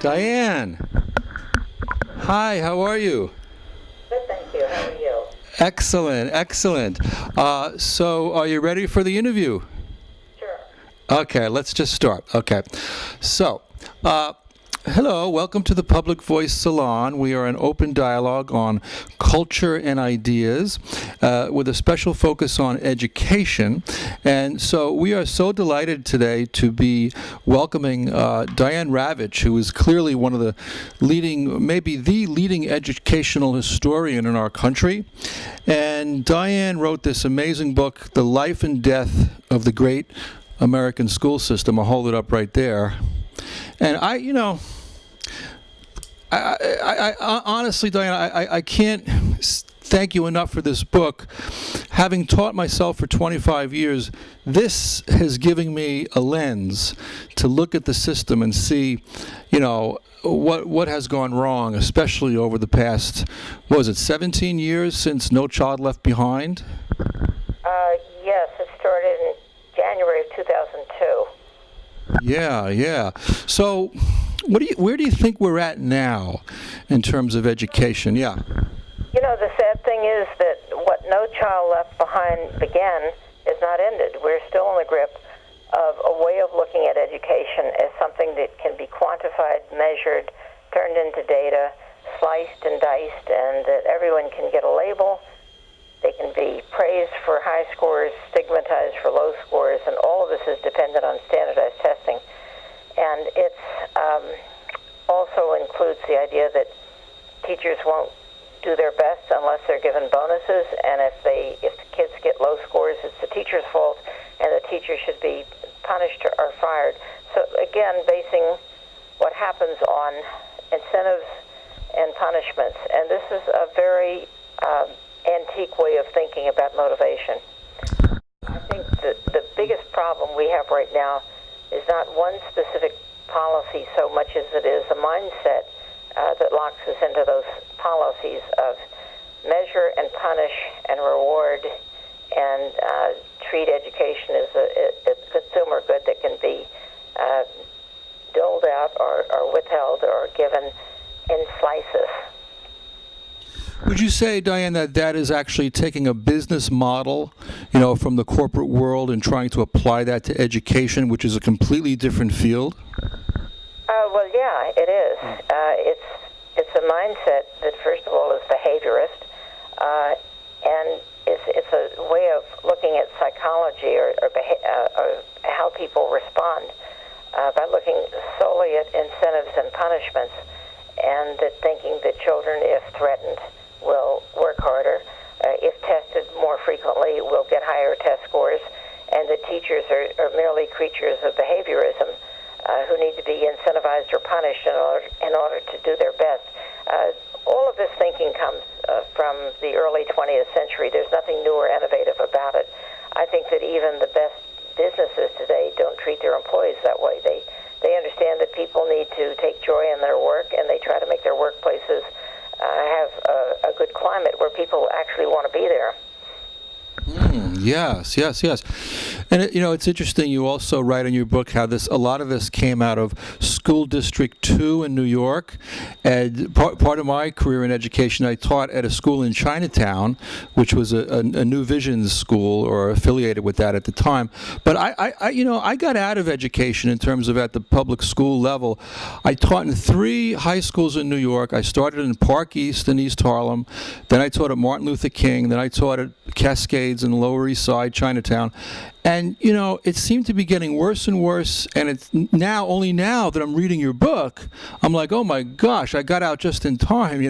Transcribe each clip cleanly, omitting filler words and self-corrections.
Diane, hi, how are you? Good, thank you. How are you? Excellent, excellent. So are you ready for the interview? Sure. Okay, let's just start. Okay, so hello, welcome to the Public Voice Salon. We are an open dialogue on culture and ideas with a special focus on education. And so we are so delighted today to be welcoming Diane Ravitch, who is clearly one of the leading, maybe the leading educational historian in our country. And Diane wrote this amazing book, The Life and Death of the Great American School System. I'll hold it up right there. And I honestly, Diane, I can't thank you enough for this book. Having taught myself for 25 years, this has given me a lens to look at the system and see, what has gone wrong, especially over the past, 17 years since No Child Left Behind? Yes, it started in January of 2002. Yeah. So, where do you think we're at now in terms of education? Yeah. The sad thing is that what No Child Left Behind began is not ended. We're still in the grip of a way of looking at education as something that can be quantified, measured, turned into data, sliced and diced, and that everyone can get a label. They can be praised for high scores, stigmatized for low scores, and all of this is dependent on standardized testing. And it also includes the idea that teachers won't do their best unless they're given bonuses, and if the kids get low scores, it's the teacher's fault, and the teacher should be punished or fired. So again, basing what happens on incentives and punishments, and this is a very antique way of thinking about motivation. I think that the biggest problem we have right now is not one specific policy so much as it is a mindset that locks us into those policies of measure and punish and reward and treat education as a consumer good that can be doled out or withheld or given in slices. Would you say, Diane, that is actually taking a business model, from the corporate world and trying to apply that to education, which is a completely different field? Well, yeah, it is. It's a mindset that, first of all, is behaviorist, and it's a way of looking at psychology or how people respond by looking solely at incentives and punishments, and that thinking that children, if threatened, will work harder, if tested more frequently, will get higher test scores, and that teachers are merely creatures of behaviorism who need to be incentivized or punished in order to do their best. All of this thinking comes from the early 20th century. There's nothing new or innovative about it. I think that even the best businesses today don't treat their employees that way. They understand that people need to take joy in their work, and they try to make their workplaces have a good climate where people actually want to be there. Yes. And it's interesting. You also write in your book how a lot of this came out of School District 2 in New York. And part of my career in education, I taught at a school in Chinatown, which was a New Visions school or affiliated with that at the time. But I got out of education in terms of at the public school level. I taught in 3 high schools in New York. I started in Park East in East Harlem. Then I taught at Martin Luther King. Then I taught at Cascades in the Lower East Side, Chinatown. And, it seemed to be getting worse and worse. And it's only now that I'm reading your book, I'm like, oh my gosh, I got out just in time,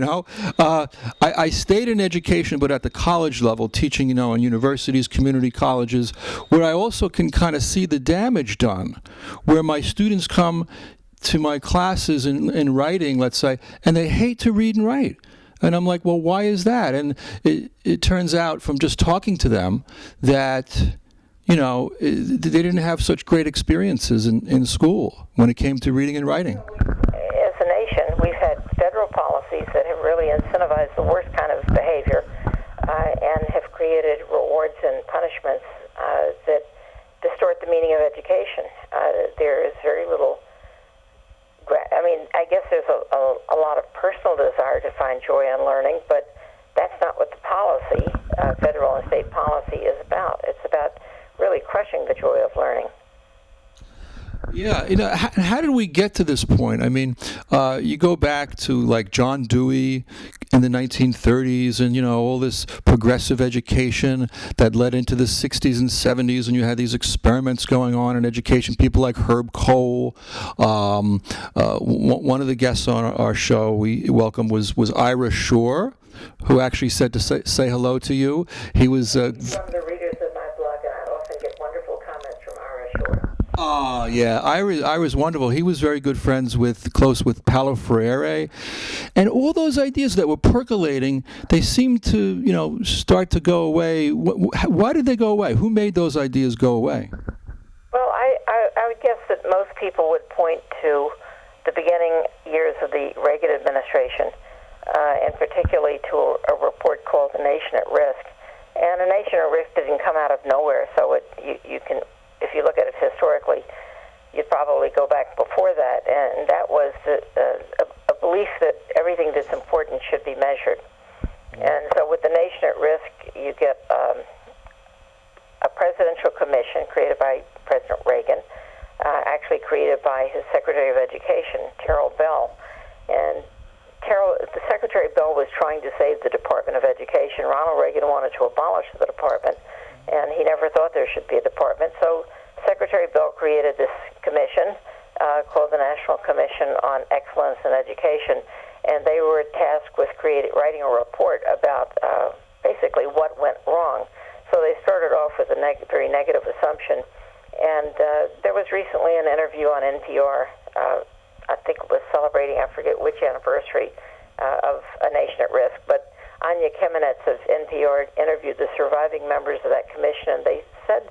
I stayed in education, but at the college level, teaching, in universities, community colleges, where I also can kind of see the damage done, where my students come to my classes in writing, let's say, and they hate to read and write. And I'm like, well, why is that? And it turns out from just talking to them that, they didn't have such great experiences in school when it came to reading and writing. As a nation, we've had federal policies that have really incentivized the worst kind of behavior and have created rewards and punishments that distort the meaning of education. There is very little, I guess there's a lot of personal desire to find joy in learning, but that's not what the policy, federal and state policy, is about. It's about really crushing the joy of learning. Yeah, how did we get to this point? I mean, you go back to like John Dewey in the 1930s and, all this progressive education that led into the 60s and 70s, and you had these experiments going on in education. People like Herb Cole. One of the guests on our show we welcomed was Ira Shore, who actually said to say hello to you. He was... One of the readers of my blog, and I often get wonderful comments from Ira Shore. Oh, yeah. Ira's wonderful. He was very good friends close with Paulo Freire. And all those ideas that were percolating, they seemed to, start to go away. Why did they go away? Who made those ideas go away? Well, I would guess that most people would point to the beginning years of the Reagan administration, and particularly to a report called The Nation at Risk. And A Nation at Risk didn't come out of nowhere, so you can... If you look at it historically, you'd probably go back before that, and that was a belief that everything that's important should be measured. And so with The Nation at Risk, you get a presidential commission created by President Reagan, actually created by his Secretary of Education, Terrell Bell. And the Secretary Bell was trying to save the Department of Education. Ronald Reagan wanted to abolish the department, and he never thought there should be a department. So Secretary Bell created this commission called the National Commission on Excellence in Education, and they were tasked with writing a report about basically what went wrong. So they started off with a very negative assumption, and there was recently an interview on NPR, I think it was celebrating, I forget which anniversary, of A Nation at Risk, but Anya Kamenetz of NPR interviewed the surviving members of that commission, and they said,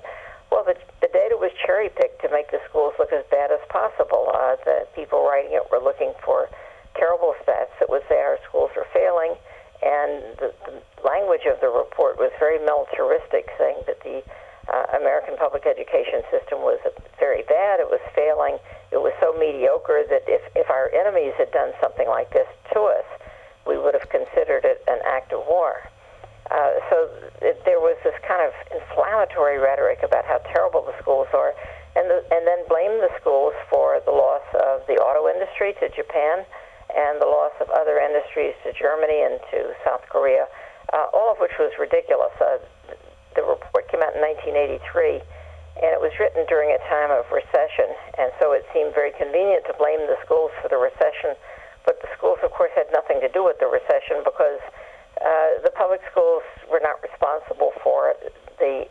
well, the data was cherry-picked to make the schools look as bad as possible. The people writing it were looking for terrible stats. It would say our schools are failing, and the language of the report was very militaristic, saying that the American public education system was very bad, it was failing, it was so mediocre that if our enemies had done something like this to us, we would have considered it an act of war. So there was this kind of inflammatory rhetoric about how terrible the schools are, and then blamed the schools for the loss of the auto industry to Japan and the loss of other industries to Germany and to South Korea, all of which was ridiculous. The report came out in 1983, and it was written during a time of recession, and so it seemed very convenient to blame the schools for the recession, but the schools, of course, had nothing to do with the recession because the public schools were not responsible for the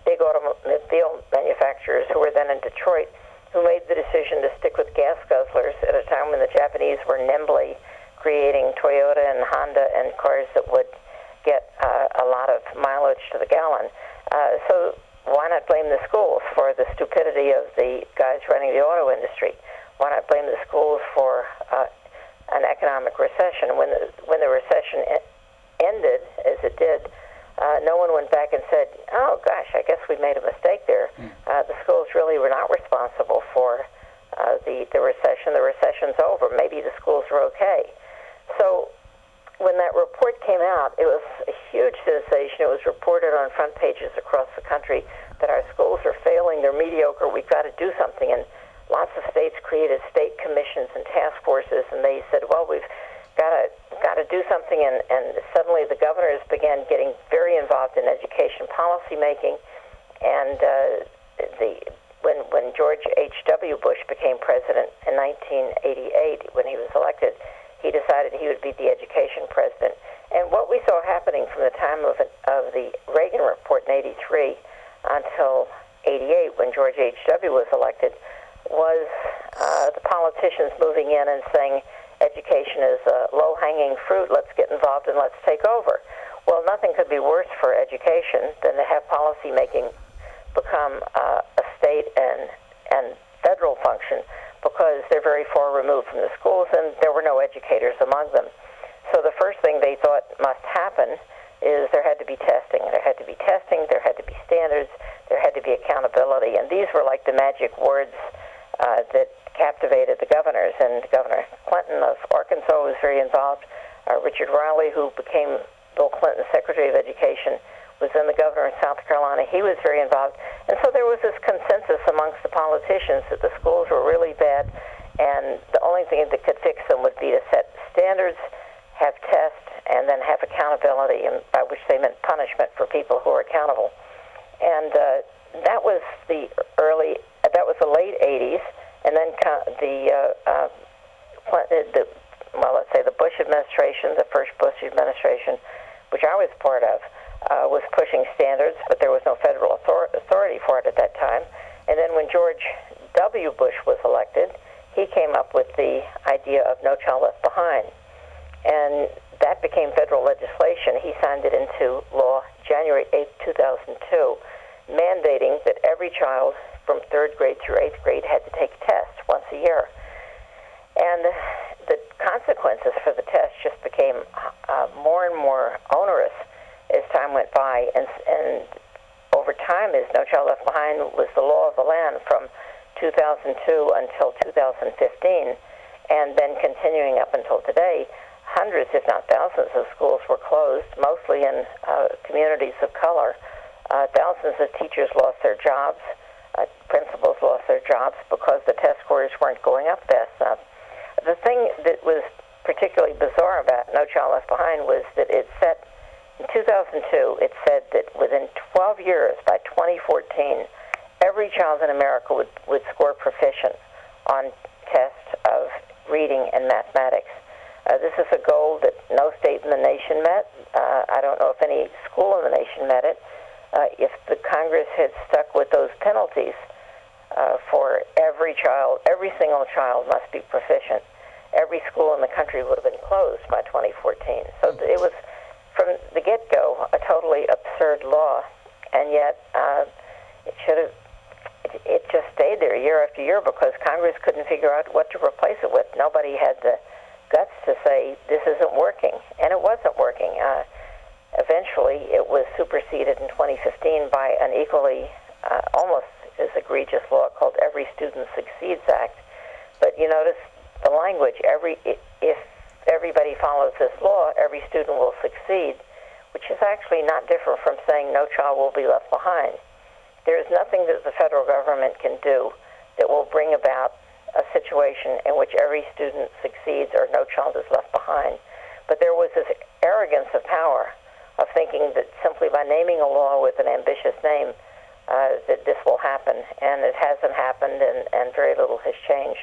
big automobile manufacturers who were then in Detroit, who made the decision to stick with gas guzzlers at a time when the Japanese were nimbly creating Toyota and Honda and cars that would get a lot of mileage to the gallon. So why not blame the schools for the stupidity of the guys running the auto industry? Why not blame the schools for an economic recession? When the recession ended, as it did, no one went back and said, oh, gosh, I guess we made a mistake there. The schools really were not responsible for the recession. The recession's over. Maybe the schools are okay. So when that report came out, it was a huge sensation. It was reported on front pages across the country that our schools are failing, they're mediocre, we've got to do something. And lots of states created state commissions and task forces, and they said, well, we've got to do something. And suddenly the governors began getting very involved in education policy making. And when George H.W. Bush became president in 1988, when he was elected, he decided he would be the education president. And what we saw happening from the time of the Reagan report in 83 until 88, when George H.W. was elected, was the politicians moving in and saying, education is low-hanging fruit. Let's get involved and let's take over. Well, nothing could be worse for education than to have policymaking become a state and federal function, because they're very far removed from the schools, and there were no educators among them. So the first thing they thought must happen is there had to be testing. There had to be testing, there had to be standards, there had to be accountability. And these were like the magic words that captivated the governors. And Governor Clinton of Arkansas was very involved. Richard Riley, who became Bill Clinton's Secretary of Education, was then the governor of South Carolina. He was very involved. And so there was this consensus amongst the politicians that the schools were really bad, and the only thing that could fix them would be to set standards, have tests, and then have accountability, and by which they meant punishment for people who are accountable. And that was the late 80s, and then let's say the Bush administration, the first Bush administration, which I was part of, was pushing standards, but there was no federal authority for it at that time. And then when George W. Bush was elected, he came up with the idea of No Child Left Behind. And that became federal legislation. He signed it into law January 8, 2002, mandating that every child from 3rd grade through 8th grade had to take tests once a year. And the consequences for the tests just became more and more onerous as time went by. And over time, as No Child Left Behind was the law of the land from 2002 until 2015, and then continuing up until today, hundreds, if not thousands, of schools were closed, mostly in communities of color. Thousands of teachers lost their jobs. Principals lost their jobs because the test scores weren't going up fast enough. The thing that was particularly bizarre about No Child Left Behind was that it set, in 2002, it said that within 12 years, by 2014, every child in America would score proficient on tests of reading and mathematics. This is a goal that no state in the nation met. I don't know if any school in the nation met it. If the Congress had stuck with those penalties for every child, every single child must be proficient, every school in the country would have been closed by 2014. So it was, from the get-go, a totally absurd law, and yet it just stayed there year after year because Congress couldn't figure out what to replace it with. Nobody had the guts to say, this isn't working, and it wasn't working. Eventually, it was superseded in 2015 by an equally, almost as egregious law called Every Student Succeeds Act. But you notice the language, if everybody follows this law, every student will succeed, which is actually not different from saying no child will be left behind. There is nothing that the federal government can do that will bring about a situation in which every student succeeds or no child is left behind. But there was this arrogance of power of thinking that simply by naming a law with an ambitious name that this will happen, and it hasn't happened, and very little has changed.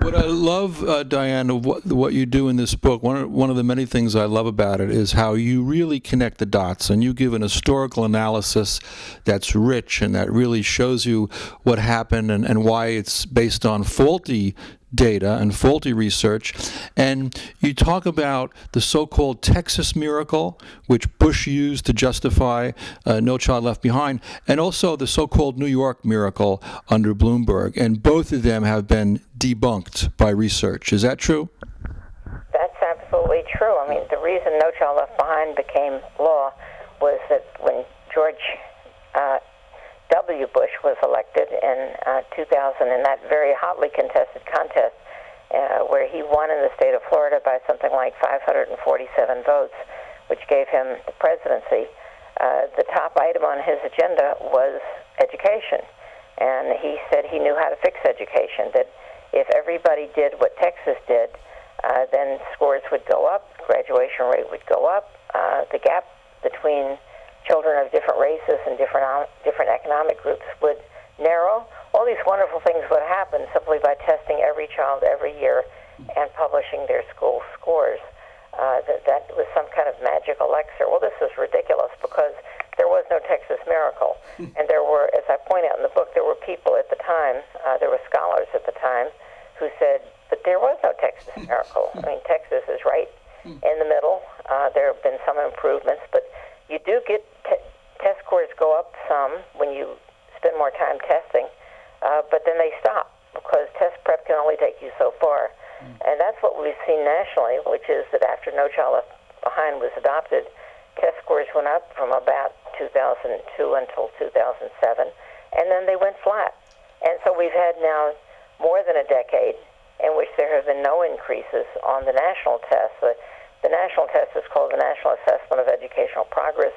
What I love, Diane, of what you do in this book, one of the many things I love about it is how you really connect the dots, and you give an historical analysis that's rich and that really shows you what happened and why it's based on faulty data and faulty research. And you talk about the so-called Texas miracle, which Bush used to justify No Child Left Behind, and also the so-called New York miracle under Bloomberg. And both of them have been debunked by research. Is that true? That's absolutely true. I mean, the reason No Child Left Behind became law was that when George W. Bush was elected in 2000 in that very hotly contested contest where he won in the state of Florida by something like 547 votes, which gave him the presidency, the top item on his agenda was education. And he said he knew how to fix education, that if everybody did what Texas did, then scores would go up, graduation rate would go up, the gap between children of different races and different economic groups would narrow. All these wonderful things would happen simply by testing every child every year and publishing their school scores. That was some kind of magic elixir. Well, this is ridiculous because there was no Texas miracle. And there were, as I point out in the book, there were people at the time, there were scholars at the time who said, but there was no Texas miracle. I mean, Texas is right in the middle. There have been some improvements, but you do get test scores go up some when you spend more time testing, but then they stop because test prep can only take you so far. And that's what we've seen nationally, which is that after No Child Left Behind was adopted, test scores went up from about 2002 until 2007, and then they went flat. And so we've had now more than a decade in which there have been no increases on the national test. The national test is called the National Assessment of Educational Progress,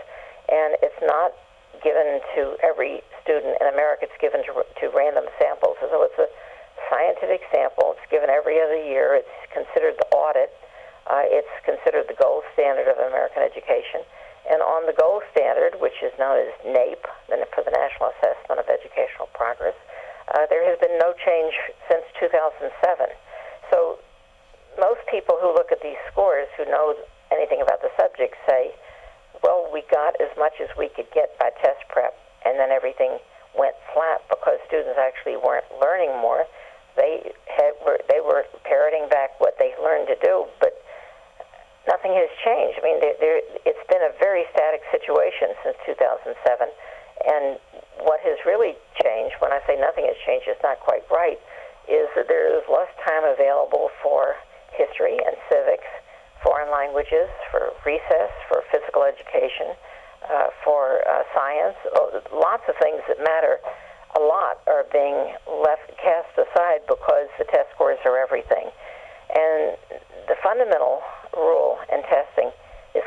and it's not given to every student in America. It's given to random samples. So it's a scientific sample. It's given every other year. It's considered the audit. It's considered the gold standard of American education. And on the gold standard, which is known as NAEP, for the National Assessment of Educational Progress, there has been no change since 2007. So most people who look at these scores, who know anything about the subject, say, well, we got as much as we could get by test prep, and then everything went flat because students actually weren't learning more. They were parroting back what they learned to do, but nothing has changed. I mean, it's been a very static situation since 2007, and what has really changed, when I say nothing has changed, it's not quite right, is that there is less time available for history and civics, foreign languages, for recess, for physical education, for science. Lots of things that matter a lot are being cast aside because the test scores are everything. And the fundamental rule in testing is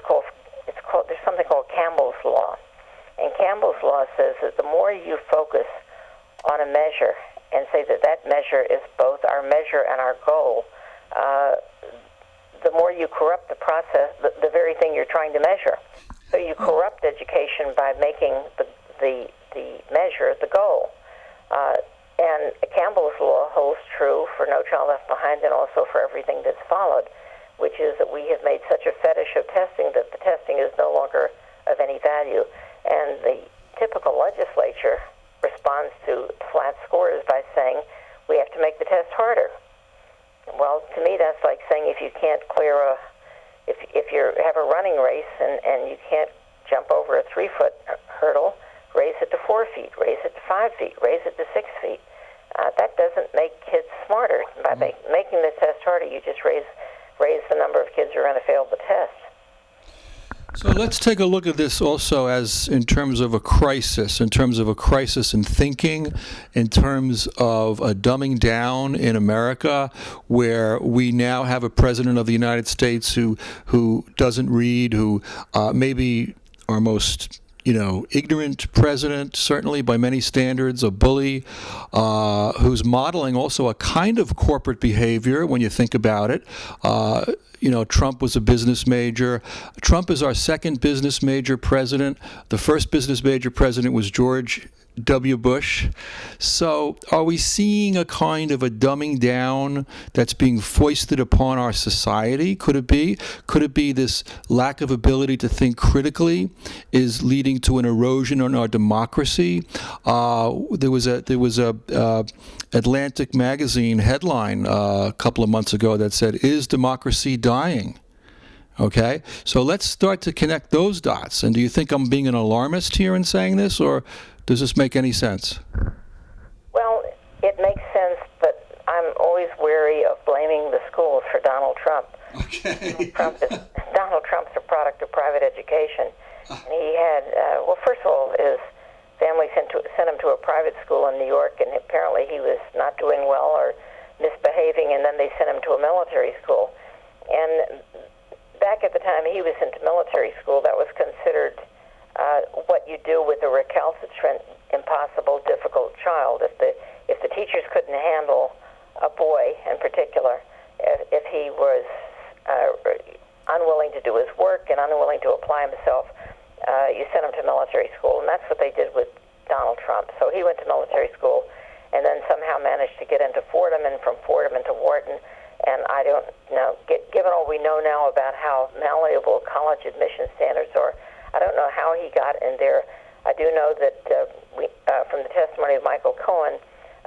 there's something called Campbell's Law. And Campbell's Law says that the more you focus on a measure and say that that measure is both our measure and our goal, the more you corrupt the process, the very thing you're trying to measure. So you corrupt education by making the measure the goal. And Campbell's Law holds true for No Child Left Behind and also for everything that's followed, which is that we have made such a fetish of testing that the testing is no longer of any value. And the typical legislature responds to flat scores by saying, we have to make the test harder. Well, to me, that's like saying if you can't clear if you have a running race and you can't jump over a 3-foot hurdle, raise it to 4 feet, raise it to 5 feet, raise it to 6 feet. That doesn't make kids smarter. By making the test harder, you just raise the number of kids who are going to fail the test. So let's take a look at this also as in terms of a crisis in thinking, in terms of a dumbing down in America, where we now have a president of the United States who doesn't read, who maybe our most ignorant president, certainly by many standards, a bully, who's modeling also a kind of corporate behavior when you think about it. Trump was a business major. Trump is our second business major president. The first business major president was George W. Bush. So are we seeing a kind of a dumbing down that's being foisted upon our society? Could it be? Could it be this lack of ability to think critically is leading to an erosion in our democracy? There was a Atlantic magazine headline a couple of months ago that said, "Is democracy dying?" Okay, so let's start to connect those dots. And do you think I'm being an alarmist here in saying this, or does this make any sense? Well, it makes sense, but I'm always wary of blaming the schools for Donald Trump. Okay. Donald Trump's a product of private education. And he had, first of all, his family sent him to a private school in New York, and apparently he was not doing well or misbehaving, and then they sent him to a military school. And back at the time he was into military school, that was considered what you do with a recalcitrant, impossible, difficult child. If the teachers couldn't handle a boy in particular, if he was unwilling to do his work and unwilling to apply himself, you sent him to military school, and that's what they did with Donald Trump. So he went to military school and then somehow managed to get into Fordham, and from Fordham into Wharton. And I don't know, given all we know now about how malleable college admission standards are, I don't know how he got in there. I do know that from the testimony of Michael Cohen,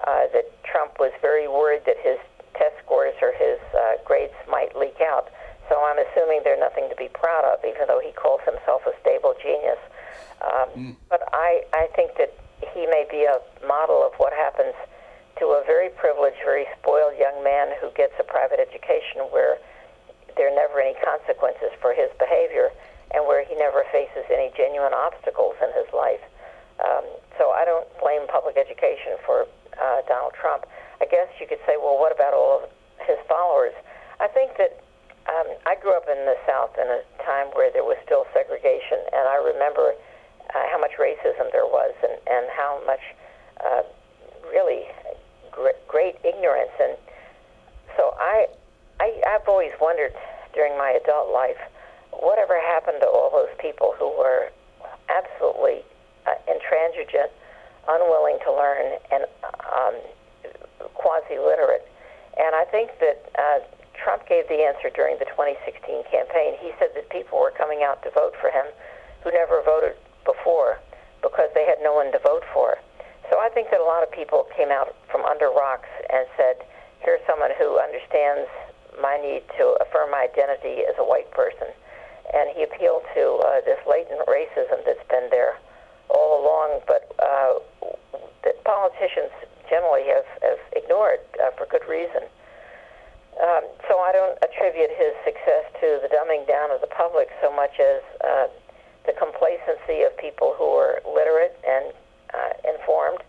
that Trump was very worried that his test scores or his grades might leak out. So I'm assuming they're nothing to be proud of, even though he calls himself a stable genius. But I think that he may be a model of what happens to a very privileged, very spoiled young man who gets a private education where there are never any consequences for his behavior and where he never faces any genuine obstacles in his life. So I don't blame public education for Donald Trump. I guess you could say, well, what about all of his followers? I think that I grew up in the South in a time where there was still segregation, and I remember how much racism there was and how much really great ignorance. And so I've always wondered during my adult life, whatever happened to all those people who were absolutely intransigent, unwilling to learn, and quasi-literate. And I think that Trump gave the answer during the 2016 campaign. He said that people were coming out to vote for him who never voted before because they had no one to vote for. So I think that a lot of people came out from under rocks and said, here's someone who understands my need to affirm my identity as a white person. And he appealed to this latent racism that's been there all along, but that politicians generally have ignored for good reason. So I don't attribute his success to the dumbing down of the public so much as the complacency of people who are literate and informed,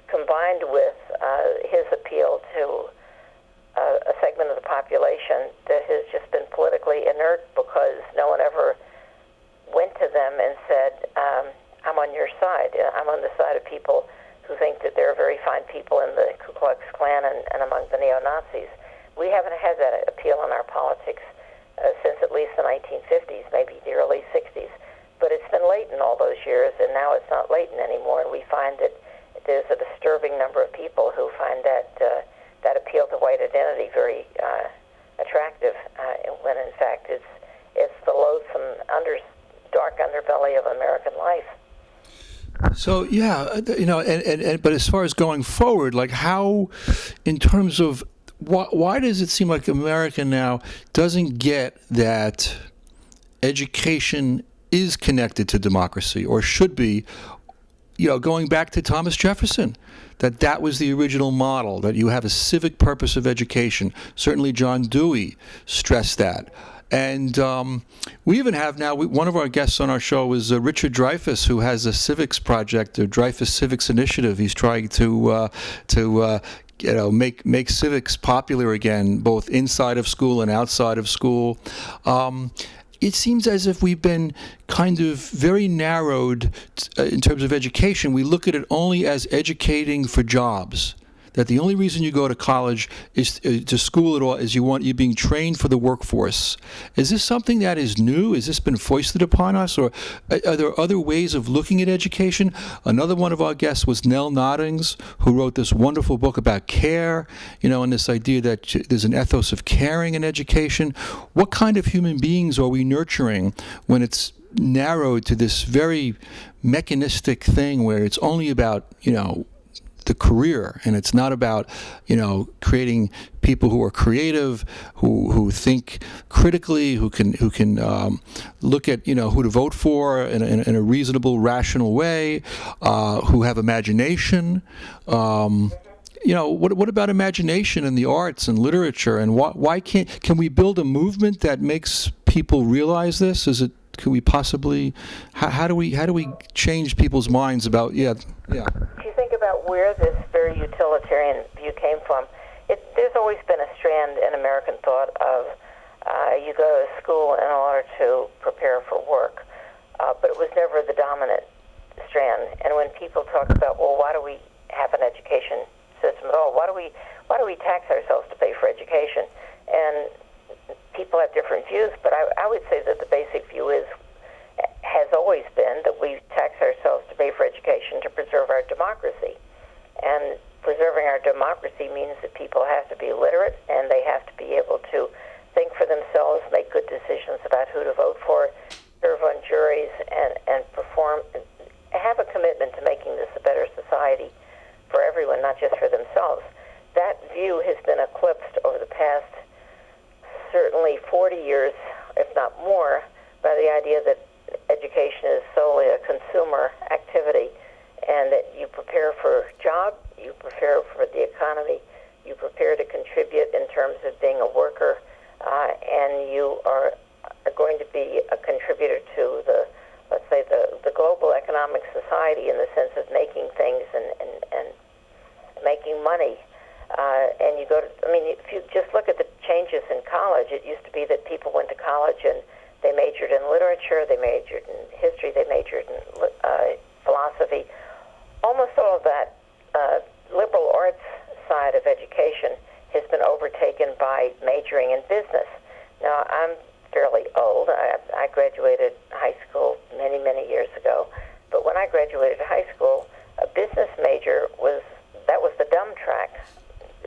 combined with his appeal to a segment of the population that has just been politically inert because no one ever went to them and said, I'm on your side. I'm on the side of people who think that there are very fine people in the Ku Klux Klan and among the neo-Nazis. We haven't had that appeal in our politics since at least the 1950s, maybe the early 60s. But it's been latent all those years, and now it's not latent anymore. And we find that there's a disturbing number of people who find that appeal to white identity very attractive, when in fact it's the loathsome dark underbelly of American life. So yeah, but as far as going forward, like how, in terms of why does it seem like America now doesn't get that education is connected to democracy, or should be? Going back to Thomas Jefferson, that was the original model, that you have a civic purpose of education. Certainly John Dewey stressed that. And we even have now, one of our guests on our show is Richard Dreyfuss, who has a civics project, the Dreyfuss Civics Initiative. He's trying to make civics popular again, both inside of school and outside of school. It seems as if we've been kind of very narrowed in terms of education. We look at it only as educating for jobs. That the only reason you go to college is to school at all is you're being trained for the workforce. Is this something that is new? Has this been foisted upon us, or are there other ways of looking at education? Another one of our guests was Nell Noddings, who wrote this wonderful book about care, and this idea that there's an ethos of caring in education. What kind of human beings are we nurturing when it's narrowed to this very mechanistic thing where it's only about, the career, and it's not about creating people who are creative, who think critically, who can look at who to vote for in a reasonable, rational way, who have imagination. What about imagination in the arts and literature, and why can we build a movement that makes people realize this? Can we possibly? How do we change people's minds about? Yeah. If you think about where this very utilitarian view came from, there's always been a strand in American thought of you go to school in order to prepare for work, but it was never the dominant strand. And when people talk about, well, why do we have an education system at all? Why do we tax ourselves to pay for education? And people have different views, but I would say that the basic view has always been that we tax ourselves to pay for education to preserve our democracy. And preserving our democracy means that people have to be literate, and they have to be able to think for themselves, make good decisions about who to vote for, serve on juries, and perform, have a commitment to making this a better society for everyone, not just for themselves. That view has been eclipsed not more, by the idea that education is solely a consumer activity, and that you prepare for a job, you prepare for the economy, you prepare to contribute in terms of being a worker, and you are going to be a contributor to let's say, the global economic society in the sense of making things and making money. And you go to, if you just look at the changes in college, it used to be that people went to college and they majored in literature, they majored in history, they majored in philosophy. Almost all of that liberal arts side of education has been overtaken by majoring in business. Now, I'm fairly old. I graduated high school many, many years ago. But when I graduated high school, a business major was the dumb track.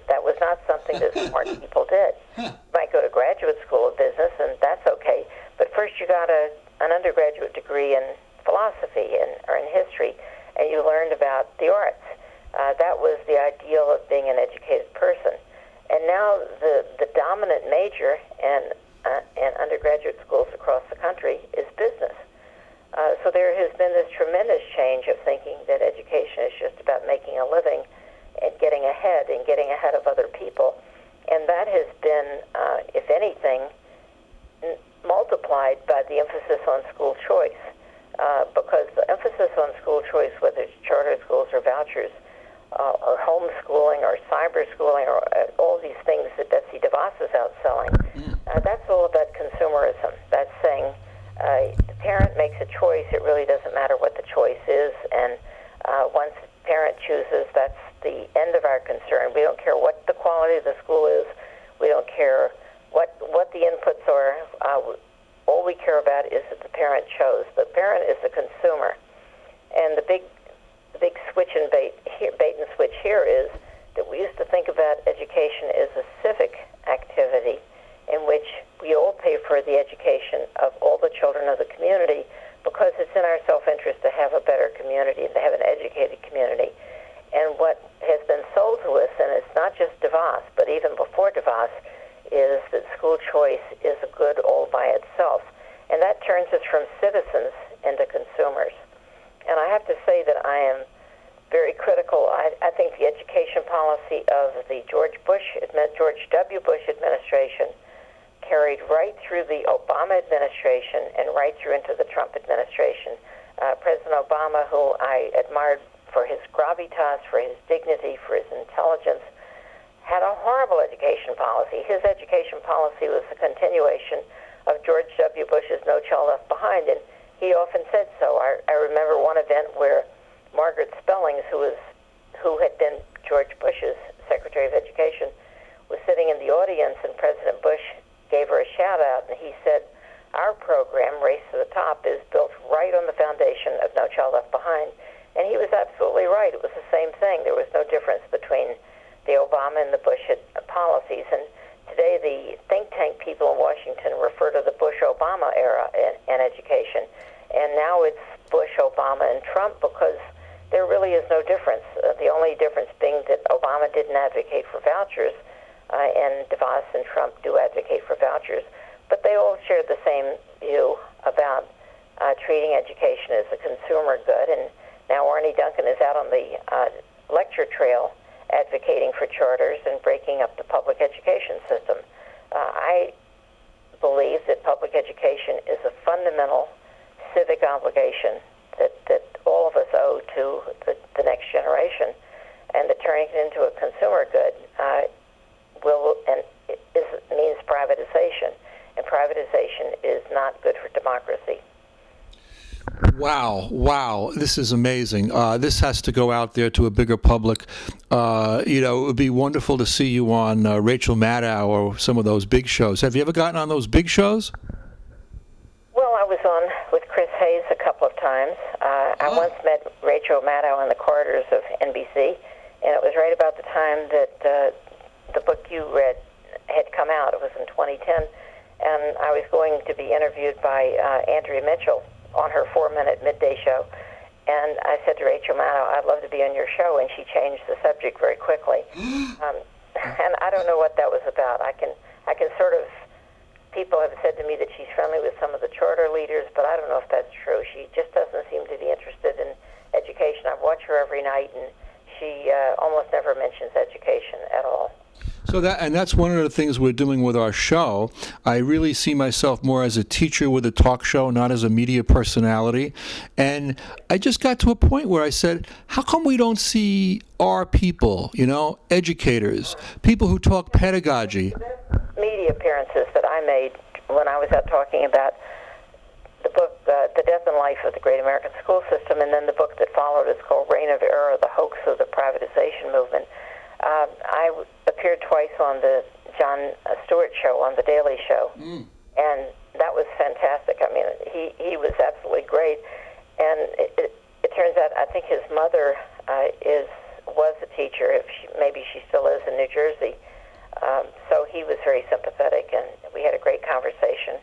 That was not something that smart people did. You might go to graduate school of business, and that's okay. But first you got an undergraduate degree in philosophy or in history, and you learned about the arts. That was the ideal of being an educated person. And now the dominant major in undergraduate schools across the country is business. So there has been this tremendous change of thinking that education is just about making a living and getting ahead of other people. And that has been, if anything, multiplied by the emphasis on school choice. Because the emphasis on school choice, whether it's charter schools or vouchers, or homeschooling or cyber schooling or all these things that Betsy DeVos is out selling, that's all about consumerism. That's saying the parent makes a choice. It really doesn't matter what the choice is. And once the parent chooses, that's the end of our concern. We don't care what the quality of the school is. We don't care what the inputs are. All we care about is that the parent chose. The parent is the consumer. And the big switch and bait and switch here is that we used to think about education as a civic activity in which we all pay for the education of all the children of the community because it's in our self-interest to have a better community and to have an educated community. And what has been sold to us, and it's not just DeVos, but even before DeVos, is that school choice is a good all by itself. And that turns us from citizens into consumers. And I have to say that I am very critical. I think the education policy of the George W. Bush administration carried right through the Obama administration and right through into the Trump administration. President Obama, who I admired for his gravitas, for his dignity, for his intelligence, had a horrible education policy. His education policy was a continuation of George W. Bush's No Child Left Behind, and he often said so. I remember one event where Margaret Spellings, who had been George Bush's Secretary of Education, was sitting in the audience, and President Bush gave her a shout-out, and he said, "Our program, Race to the Top, is built right on the foundation of No Child Left Behind." And he was absolutely right. It was the same thing. There was no difference between the Obama and the Bush policies. And today the think tank people in Washington refer to the Bush-Obama era in education. And now it's Bush, Obama, and Trump because there really is no difference. The only difference being that Obama didn't advocate for vouchers, and DeVos and Trump do advocate for vouchers. But they all share the same view about treating education as a consumer good. And now Arne Duncan is out on the lecture trail advocating for charters and breaking up the public education system. I believe that public education is a fundamental civic obligation that all of us owe to the next generation, and that turning it into a consumer good means privatization, and privatization is not good for democracy. Wow. This is amazing. This has to go out there to a bigger public. It would be wonderful to see you on Rachel Maddow or some of those big shows. Have you ever gotten on those big shows? Well, I was on with Chris Hayes a couple of times. I once met Rachel Maddow in the corridors of NBC, and it was right about the time that the book you read had come out. It was in 2010, and I was going to be interviewed by Andrea Mitchell on her 4-minute midday show. And I said to Rachel Maddow, "I'd love to be on your show," and she changed the subject very quickly. And I don't know what that was about. I can sort of, people have said to me that she's friendly with some of the charter leaders, but I don't know if that's true. She just doesn't seem to be interested in education. I watch her every night, and she almost never mentions education at all. So that's one of the things we're doing with our show. I really see myself more as a teacher with a talk show, not as a media personality. And I just got to a point where I said, how come we don't see our people, educators, people who talk pedagogy? Media appearances that I made when I was out talking about the book, The Death and Life of the Great American School System, and then the book that followed is called Reign of Error, The Hoax of the Privatization Movement. I appeared twice on the Jon Stewart show, on The Daily Show, and that was fantastic. I mean, he was absolutely great, and it turns out I think his mother was a teacher. Maybe she still is in New Jersey. So he was very sympathetic, and we had a great conversation.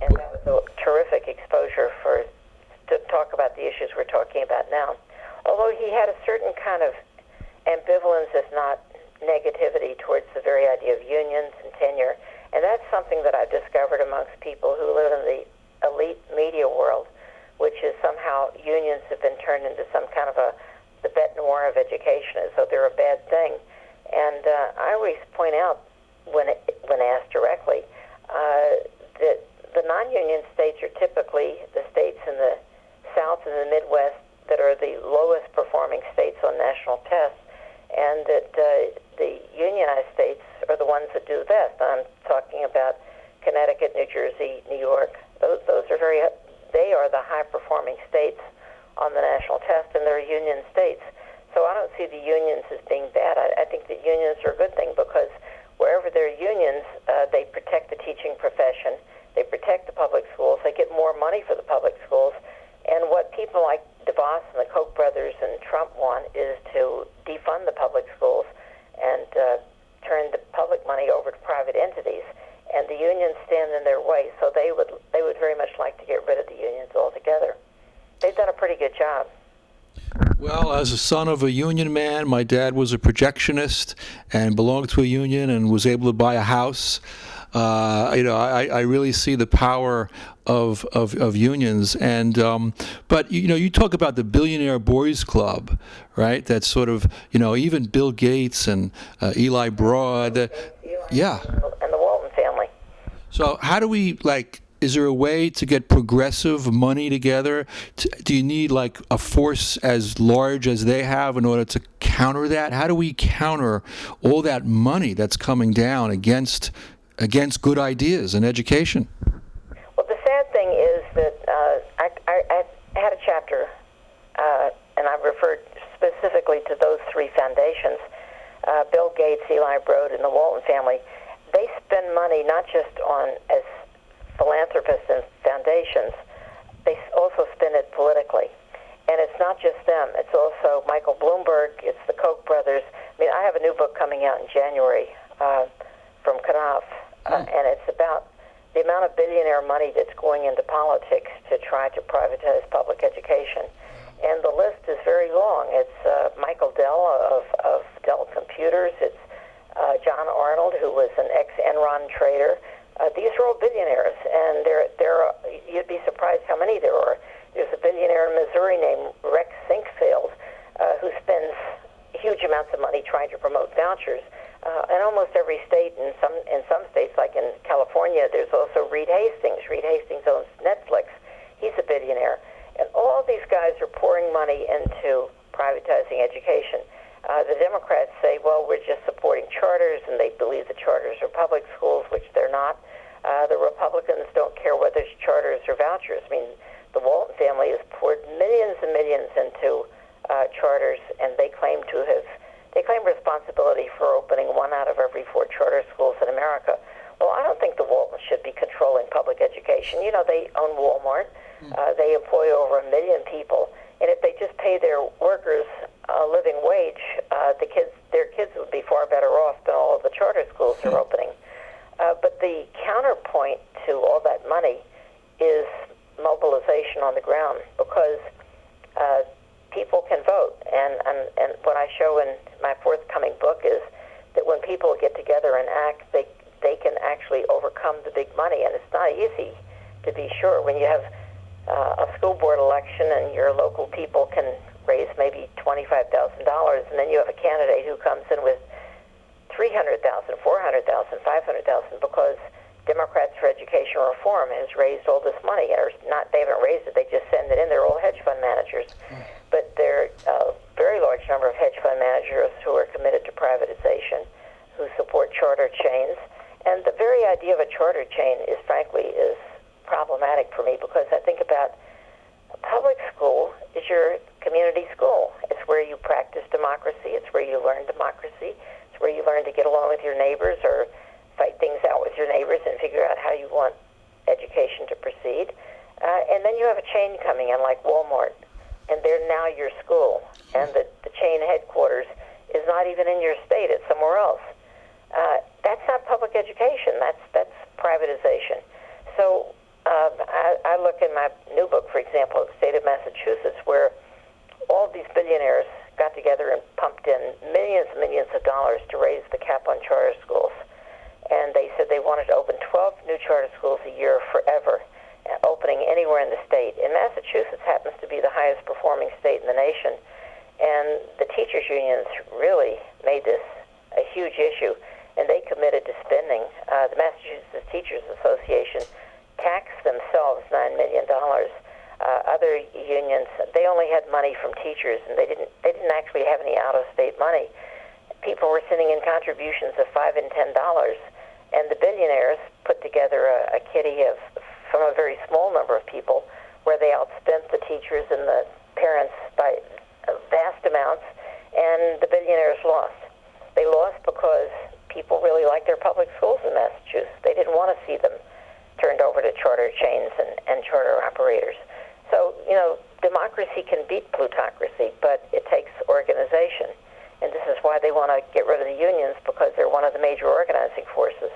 And that was a terrific exposure to talk about the issues we're talking about now. Although he had a certain kind of ambivalence, if not negativity, towards the very idea of unions and tenure. And that's something that I've discovered amongst people who live in the elite media world, which is somehow unions have been turned into some kind of the bête noire of education, as though they're a bad thing. And I always point out, when asked directly, that the non-union states are typically the states in the South and the Midwest that are the lowest performing states on national tests, and that the unionized states are the ones that do the best. I'm talking about Connecticut, New Jersey, New York. Those are they are the high-performing states on the national test, and they're union states. So I don't see the unions as being bad. I think that unions are a good thing, because wherever there are unions, they protect the teaching profession, they protect the public schools, they get more money for the public schools. And what people like DeVos and the Koch brothers and Trump want is to defund the public schools and turn the public money over to private entities. And the unions stand in their way, so they would very much like to get rid of the unions altogether. They've done a pretty good job. Well, as a son of a union man, my dad was a projectionist and belonged to a union and was able to buy a house. I really see the power of unions. And but you talk about the Billionaire Boys Club, right? That's sort of even Bill Gates and Eli Broad. Yeah. And the Walton family. So how do we is there a way to get progressive money together? Do you need a force as large as they have in order to counter that? How do we counter all that money that's coming down against good ideas in education? Well, the sad thing is that I had a chapter, and I referred specifically to those three foundations, Bill Gates, Eli Broad, and the Walton family. They spend money not just as philanthropists and foundations, they also spend it politically. And it's not just them. It's also Michael Bloomberg. It's the Koch brothers. I mean, I have a new book coming out in January from Knopf, and it's about the amount of billionaire money that's going into politics to try to privatize public education. And the list is very long. It's Michael Dell of Dell Computers. It's John Arnold, who was an ex-Enron trader. These are all billionaires, and you'd be surprised how many there are. There's a billionaire in Missouri named Rex Sinkfield who spends huge amounts of money trying to promote vouchers. In almost every state, in some states, like in California, there's also Reed Hastings. Reed Hastings owns Netflix. He's a billionaire. And all these guys are pouring money into privatizing education. The Democrats say, well, we're just supporting charters, and they believe the charters are public schools, which they're not. The Republicans don't care whether it's charters or vouchers. I mean, the Walton family has poured millions and millions into charters, and they claim responsibility for opening 1 out of every 4 charter schools in America. Well, I don't think the Waltons should be controlling public education. They own Walmart. They employ over 1 million people, and if they just pay their workers a living wage, their kids would be far better off than all of the charter schools they're opening. But the counterpoint to all that money is mobilization on the ground, because people can vote. And what I show in my forthcoming book is that when people get together and act, they can actually overcome the big money. And it's not easy to be sure. When you have a school board election and your local people can raise maybe $25,000, and then you have a candidate who comes in with $300,000, $400,000, $500,000 because Democrats for Education Reform has raised all this money, or not, they haven't raised it, they just send it in. They're all hedge fund managers. But there are a very large number of hedge fund managers who are committed to privatization, who support charter chains. And the very idea of a charter chain is, frankly, is problematic for me, because I think about a public school is your community school. It's where you practice democracy. It's where you learn democracy. It's where you learn to get along with your neighbors or fight things out with your neighbors and figure out how you want education to proceed. And then you have a chain coming in like Walmart, and they're now your school. And the chain headquarters is not even in your state. It's somewhere else. That's not public education. That's privatization. So I look in my new book, for example, the state of Massachusetts, where all these billionaires got together and pumped in millions and millions of dollars to raise the cap on charter schools. And they said they wanted to open 12 new charter schools a year forever, opening anywhere in the state. And Massachusetts happens to be the highest performing state in the nation. And the teachers' unions really made this a huge issue, and they committed to spending. The Massachusetts Teachers Association taxed themselves $9 million. Other unions, they only had money from teachers, and they didn't actually have any out-of-state money. People were sending in contributions of $5 and $10, and the billionaires put together a kitty from a very small number of people, where they outspent the teachers and the parents by vast amounts, and the billionaires lost. They lost because people really liked their public schools in Massachusetts. They didn't want to see them turned over to charter chains and charter operators. So, democracy can beat plutocracy, but it takes organization. And this is why they want to get rid of the unions, because they're one of the major organizing forces.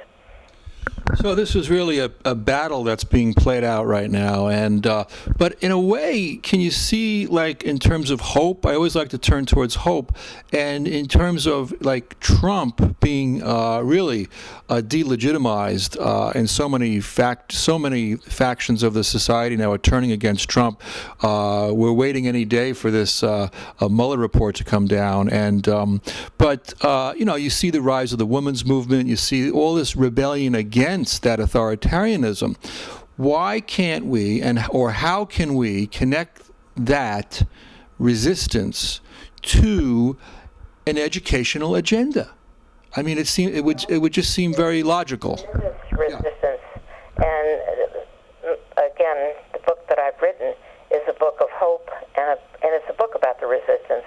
So this is really a battle that's being played out right now, and but in a way, can you see, like, in terms of hope? I always like to turn towards hope, and in terms of like Trump being really delegitimized, and so many factions of the society now are turning against Trump. We're waiting any day for this Mueller report to come down, and but you see the rise of the women's movement. You see all this rebellion against that authoritarianism. Why can't we, or how can we connect that resistance to an educational agenda? I mean, it would just seem very logical. Resistance, and again, the book that I've written is a book of hope, and it's a book about the resistance.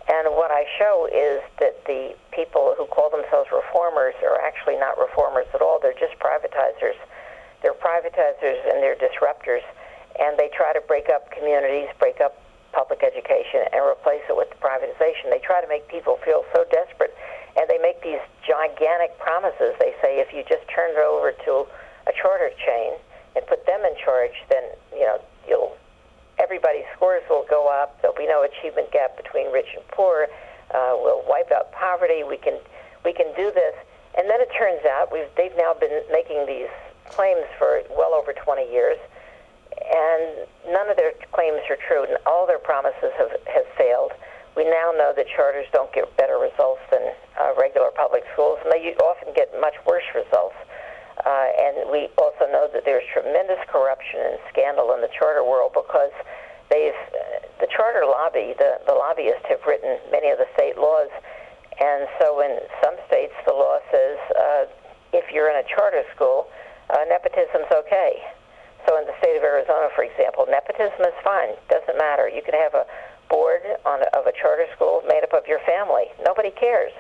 And what I show is that the people who call themselves reformers are actually not reformers at all. They're just privatizers. They're privatizers and they're disruptors. And they try to break up communities, break up public education, and replace it with the privatization. They try to make people feel so desperate. And they make these gigantic promises. They say, if you just turn it over to a charter chain and put them in charge, then, everybody's scores will go up. There'll be no achievement gap between rich and poor. We'll wipe out poverty. We can do this. And then it turns out they've now been making these claims for well over 20 years, and none of their claims are true, and all their promises have failed. We now know that charters don't get better results than regular public schools, and they often get much worse results. And we also know that there's tremendous corruption and scandal in the charter world, because the charter lobby, the lobbyists have written many of the state laws. And so in some states, the law says if you're in a charter school, nepotism's okay. So in the state of Arizona, for example, nepotism is fine. Doesn't matter. You can have a board of a charter school made up of your family. Nobody cares.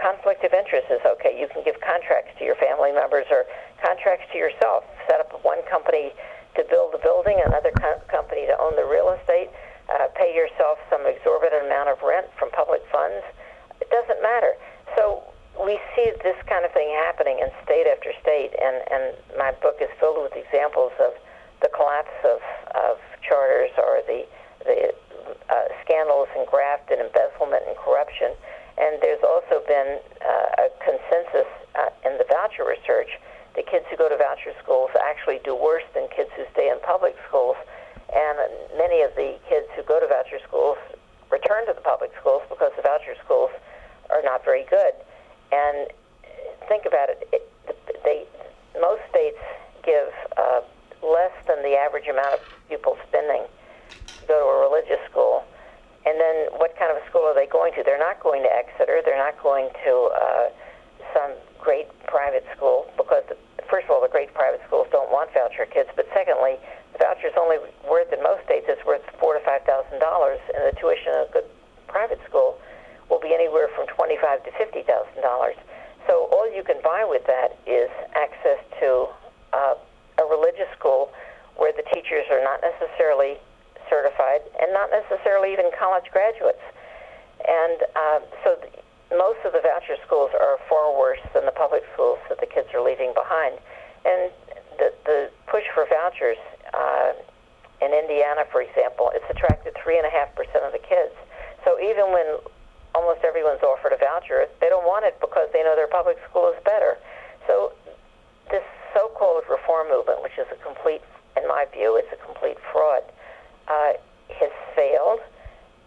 Conflict of interest is okay. You can give contracts to your family members or contracts to yourself. Set up one company to build the building, another company to own the real estate, pay yourself some exorbitant amount of rent from public funds. It doesn't matter. So we see this kind of thing happening in state after state, and my book is filled with examples of the collapse of charters, or the scandals and graft and embezzlement and corruption. And there's also been a consensus in the voucher research the kids who go to voucher schools actually do worse than kids who stay in public schools. And many of the kids who go to voucher schools return to the public schools because the voucher schools are not very good. And think about it, most states give less than the average amount of pupil spending to go to a religious school. And then what kind of a school are they going to? They're not going to Exeter. They're not going to some great private school because, first of all, the great private schools don't want voucher kids. But secondly, the voucher's only worth, in most states, it's worth $4,000 to $5,000, and the tuition in a good private school will be anywhere from $25,000 to $50,000. So all you can buy with that is access to a religious school where the teachers are not necessarily certified and not necessarily even college graduates. And most of the voucher schools are far worse than the public schools that the kids are leaving behind. And the push for vouchers in Indiana, for example, it's attracted 3.5% of the kids. So even when almost everyone's offered a voucher, they don't want it because they know their public school is better. So this so-called reform movement, which is in my view, it's a complete fraud, has failed,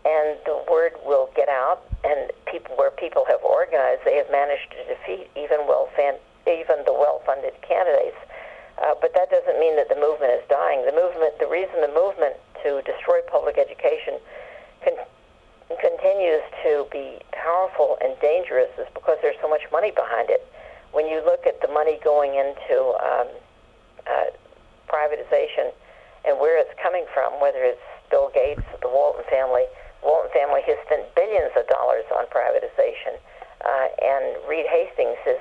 and the word will get out, and where people have organized, they have managed to defeat even the well-funded candidates. But that doesn't mean that the movement is dying. The reason the movement to destroy public education continues to be powerful and dangerous is because there's so much money behind it. When you look at the money going into privatization and where it's coming from, whether it's Bill Gates, the Walton family has spent billions of dollars on privatization, and Reed Hastings has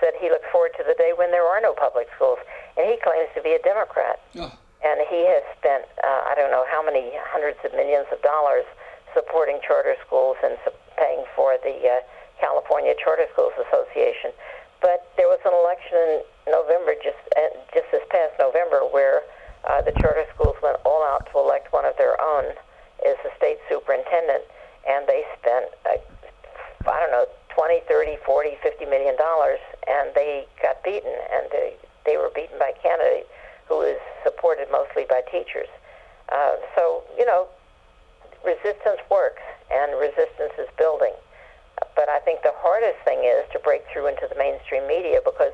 said he looks forward to the day when there are no public schools, and he claims to be a Democrat. Oh. And he has spent, I don't know how many hundreds of millions of dollars supporting charter schools and paying for the California Charter Schools Association. But there was an election in November, just this past November, where the charter schools went all out to elect one of their own as the state superintendent, and they spent, I don't know, 20, 30, 40, 50 million dollars, and they got beaten, and they were beaten by a candidate who is supported mostly by teachers. So, resistance works, and resistance is building. But I think the hardest thing is to break through into the mainstream media, because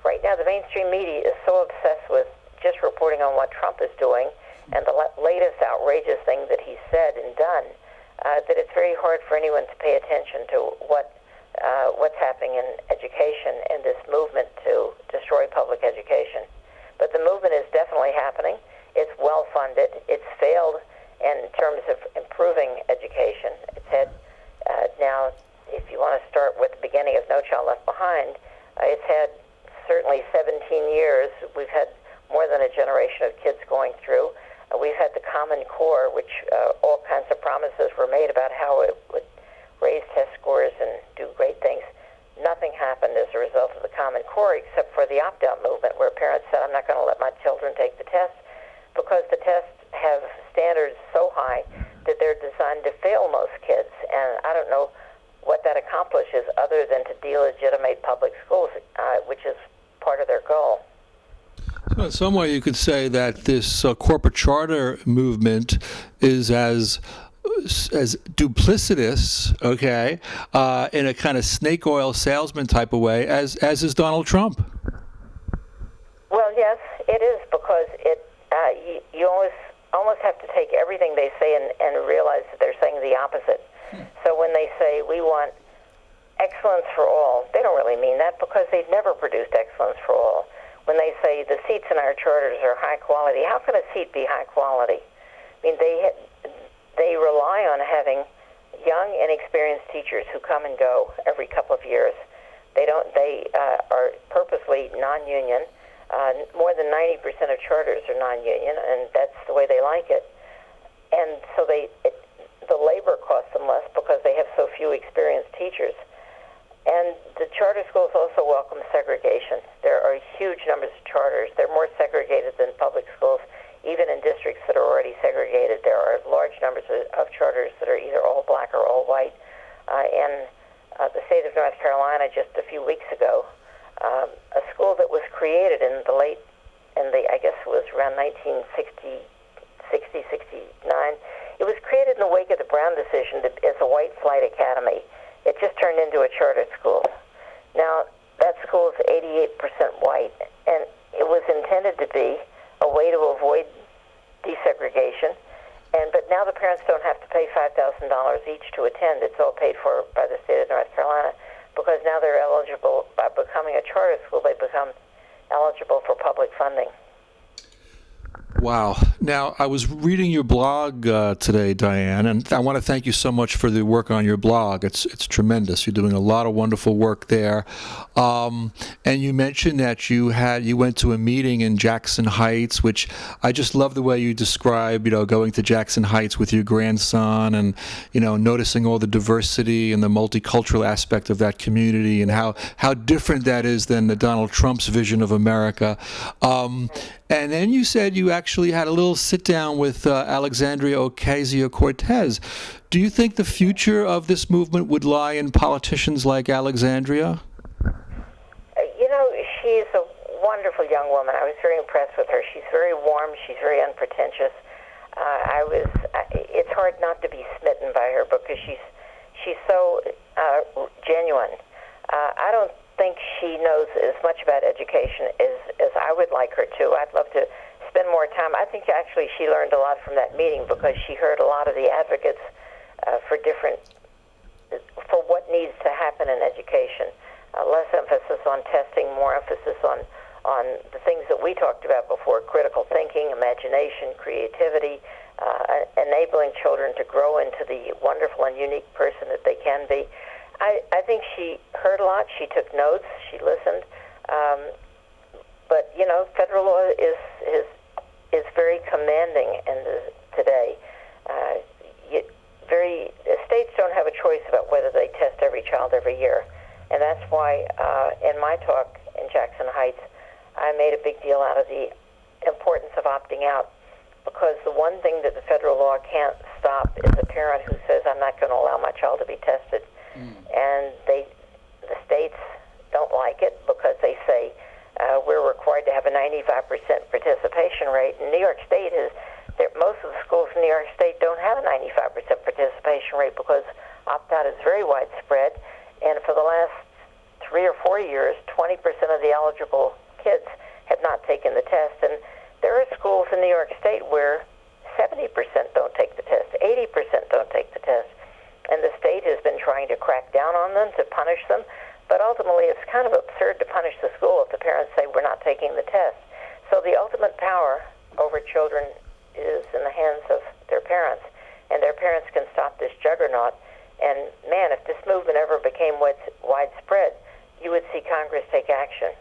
right now the mainstream media is so obsessed with just reporting on what Trump is doing and the latest outrageous thing that he's said and done, that it's very hard for anyone to pay attention to what's happening in education and this movement to destroy public education. But the movement is definitely happening. It's well-funded. It's failed in terms of improving education. It's had, now, if you want to start with the beginning of No Child Left Behind, it's had certainly 17 years. We've had more than a generation of kids going through. We've had the Common Core, which all kinds of promises were made about how it would raise test scores and do great things. Nothing happened as a result of the Common Core except for the opt-out movement, where parents said, I'm not going to let my children take the test because the tests have standards so high that they're designed to fail most kids. And I don't know what that accomplishes other than to delegitimate public schools, which is part of their goal. So in some way, you could say that this corporate charter movement is as duplicitous, okay, in a kind of snake oil salesman type of way, as is Donald Trump. Well, yes, it is, because you almost have to take everything they say and realize that they're saying the opposite. So when they say we want excellence for all, they don't really mean that, because they've never produced excellence for all. When they say the seats in our charters are high quality, how can a seat be high quality? I mean, they rely on having young, inexperienced teachers who come and go every couple of years. They are purposely non-union. More than 90% of charters are non-union, and that's the way they like it. And so the labor costs them less because they have so few experienced teachers. And the charter schools also welcome segregation. There are huge numbers of charters. They're more segregated than public schools, even in districts that are already segregated. There are large numbers of charters that are either all black or all white. In the state of North Carolina, just a few weeks ago, a school that around 1960, 69. It was created in the wake of the Brown decision as a white flight academy. It just turned into a charter school. Now, that school is 88% white, and it was intended to be a way to avoid desegregation. But now the parents don't have to pay $5,000 each to attend. It's all paid for by the state of North Carolina, because now they're eligible, by becoming a charter school, they become eligible for public funding. Wow. Now, I was reading your blog today, Diane, and I want to thank you so much for the work on your blog. It's tremendous. You're doing a lot of wonderful work there. And you mentioned that you went to a meeting in Jackson Heights, which I just love the way you describe, going to Jackson Heights with your grandson and, noticing all the diversity and the multicultural aspect of that community and how different that is than the Donald Trump's vision of America. And then you said you actually had a little sit-down with Alexandria Ocasio-Cortez. Do you think the future of this movement would lie in politicians like Alexandria? She's a wonderful young woman. I was very impressed with her. She's very warm. She's very unpretentious. It's hard not to be smitten by her because she's so genuine. I don't think she knows as much about education as I would like her to. I'd love to spend more time. I think actually she learned a lot from that meeting because she heard a lot of the advocates for what needs to happen in education. Less emphasis on testing, more emphasis on the things that we talked about before: critical thinking, imagination, creativity, enabling children to grow into the wonderful and unique person that they can be. I think she heard a lot. She took notes. She listened. But federal law is very commanding today. States don't have a choice about whether they test every child every year, and that's why in my talk in Jackson Heights, I made a big deal out of the importance of opting out, because the one thing that the federal law can't stop is a parent who says, "I'm not going to allow my child to be tested." And the states don't like it because they say we're required to have a 95% participation rate. And New York State most of the schools in New York State don't have a 95% participation rate because opt-out is very widespread. And for the last 3 or 4 years, 20% of the eligible kids have not taken the test. And there are schools in New York State where 70% don't take the test, 80% don't take the test. And the state has been trying to crack down on them, to punish them. But ultimately, it's kind of absurd to punish the school if the parents say, "We're not taking the test." So the ultimate power over children is in the hands of their parents. And their parents can stop this juggernaut. And, man, if this movement ever became widespread, you would see Congress take action.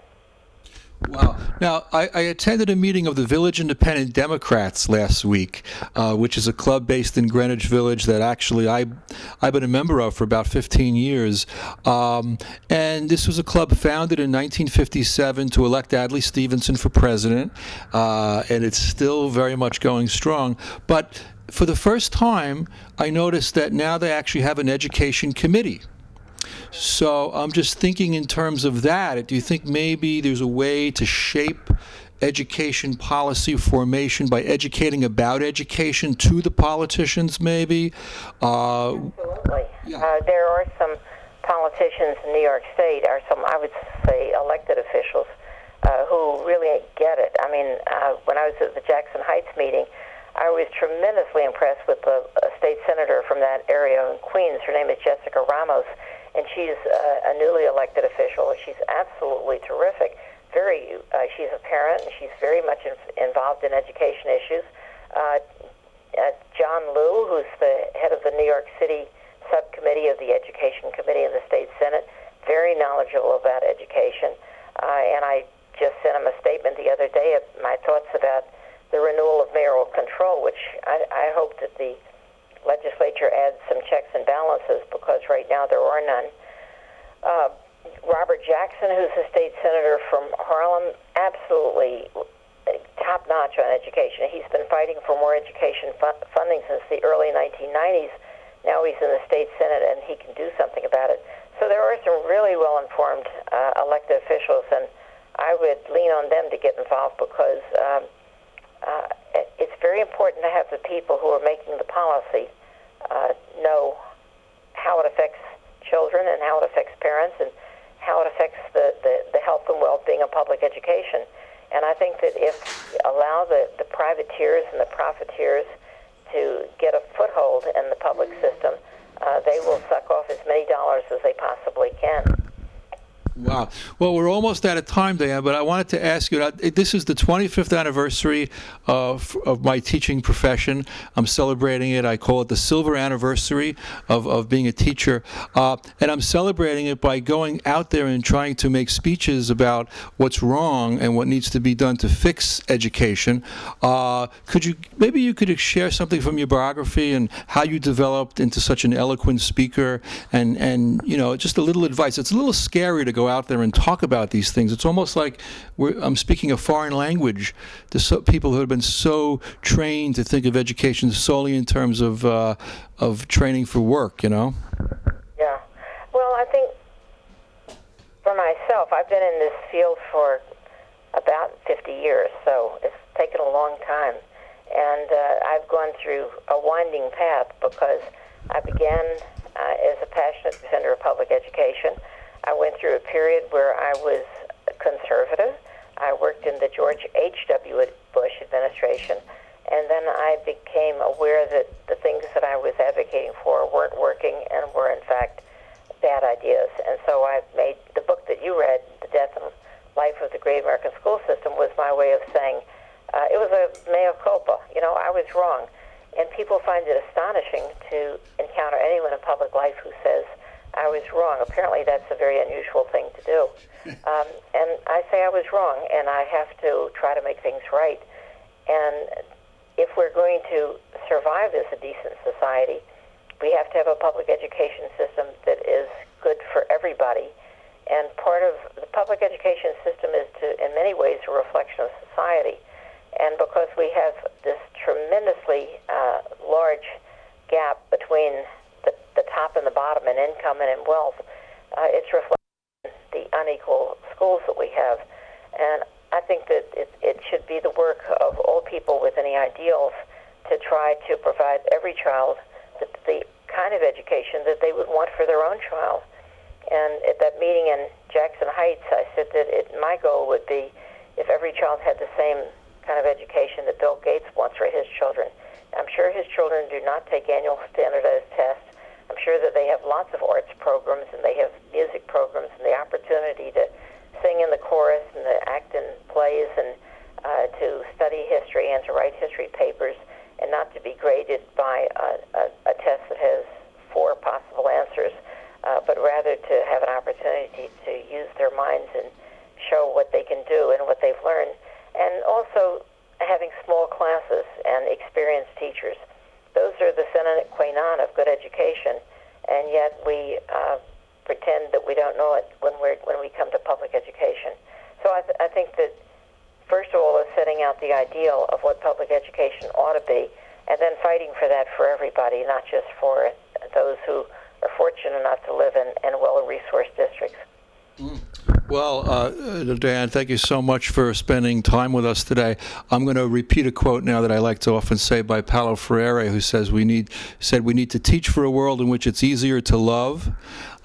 Wow. Now, I attended a meeting of the Village Independent Democrats last week, which is a club based in Greenwich Village that actually I've been a member of for about 15 years. And this was a club founded in 1957 to elect Adlai Stevenson for president, and it's still very much going strong. But for the first time, I noticed that now they actually have an education committee. So I'm just thinking in terms of that. Do you think maybe there's a way to shape education policy formation by educating about education to the politicians, maybe? Absolutely. Yeah. There are some politicians in New York State, or some, I would say, elected officials who really get it. I mean, when I was at the Jackson Heights meeting, I was tremendously impressed with the state senator from that area in Queens. Her name is Jessica Ramos. And she's a newly elected official. She's absolutely terrific. She's a parent, and she's very much involved in education issues. John Liu, who's the head of the New York City subcommittee of the Education Committee in the State Senate, very knowledgeable about education. And I just sent him a statement the other day of my thoughts about the renewal of mayoral control, which I hope that the legislature adds some checks and balances, because right now there are none. Robert Jackson, who's a state senator from Harlem, absolutely top-notch on education. He's been fighting for more education funding since the early 1990s. Now he's in the state Senate, and he can do something about it. So there are some really well-informed elected officials, and I would lean on them to get involved, because important to have the people who are making the policy know how it affects children and how it affects parents and how it affects the health and well-being of public education. And I think that if you allow the privateers and the profiteers to get a foothold in the public system, they will suck off as many dollars as they possibly can. Wow. Well, we're almost out of time, Diane, but I wanted to ask you, this is the 25th anniversary of my teaching profession. I'm celebrating it. I call it the silver anniversary of being a teacher. And I'm celebrating it by going out there and trying to make speeches about what's wrong and what needs to be done to fix education. Maybe you could share something from your biography and how you developed into such an eloquent speaker and just a little advice. It's a little scary to go out there and talk about these things. It's almost like I'm speaking a foreign language to people who have been so trained to think of education solely in terms of training for work, Yeah. Well, I think for myself, I've been in this field for about 50 years, so it's taken a long time. And I've gone through a winding path because I began as a passionate defender of public education. I went through a period where I was conservative. I worked in the George H.W. Bush administration, and then I became aware that the things that I was advocating for weren't working and were, in fact, bad ideas. And so I made the book that you read, The Death and Life of the Great American School System, was my way of saying it was a mea culpa. I was wrong. And people find it astonishing to encounter anyone in public life who says, I was wrong. Apparently that's a very unusual thing to do. And I say I was wrong, and I have to try to make things right. And if we're going to survive as a decent society, we have to have a public education system that is good for everybody. And part of the public education system is, in many ways, a reflection of society. And because we have this tremendously large gap between the top and the bottom in income and in wealth, it's reflecting the unequal schools that we have. And I think that it should be the work of all people with any ideals to try to provide every child the kind of education that they would want for their own child. And at that meeting in Jackson Heights, I said that my goal would be if every child had the same kind of education that Bill Gates wants for his children. I'm sure his children do not take annual standardized tests. I'm sure that they have lots of arts programs and they have music programs and the opportunity to sing in the chorus and to act in plays and to study history and to write history papers and not to be graded by a test that has 4 possible answers, but rather to have an opportunity to use their minds and show what they can do and what they've learned. And also having small classes and experienced teachers. Those are the sine qua non of good education, and yet we pretend that we don't know it when we come to public education. So I think that first of all is setting out the ideal of what public education ought to be, and then fighting for that for everybody, not just for those who are fortunate enough to live in well-resourced districts. Well, Diane, thank you so much for spending time with us today. I'm going to repeat a quote now that I like to often say by Paulo Freire, who says we need to teach for a world in which it's easier to love.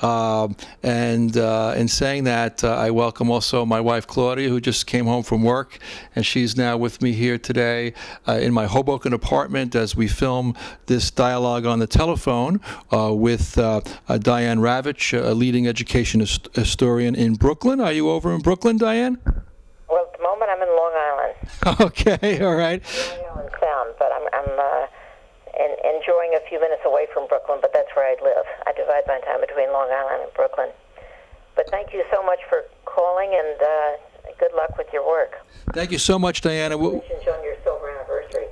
And in saying that, I welcome also my wife Claudia, who just came home from work, and she's now with me here today in my Hoboken apartment as we film this dialogue on the telephone with Diane Ravitch, a leading education historian in Brooklyn. Are you over in Brooklyn, Diane? Well, at the moment I'm in Long Island. Okay, all right. Long Island Sound, but I'm enjoying a few minutes away from Brooklyn, but that's where I live. I divide my time between Long Island and Brooklyn. But thank you so much for calling, and good luck with your work. Thank you so much, Diana. Congratulations on your silver anniversary.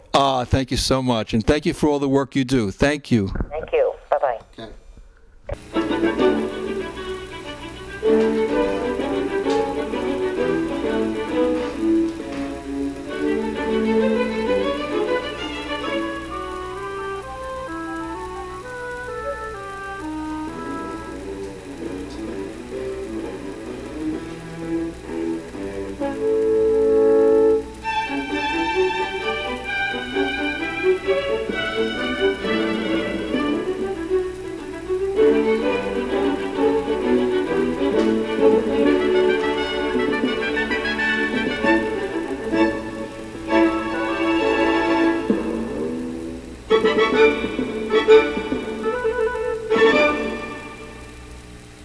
Thank you so much, and thank you for all the work you do. Thank you. Thank you. Bye-bye. Okay.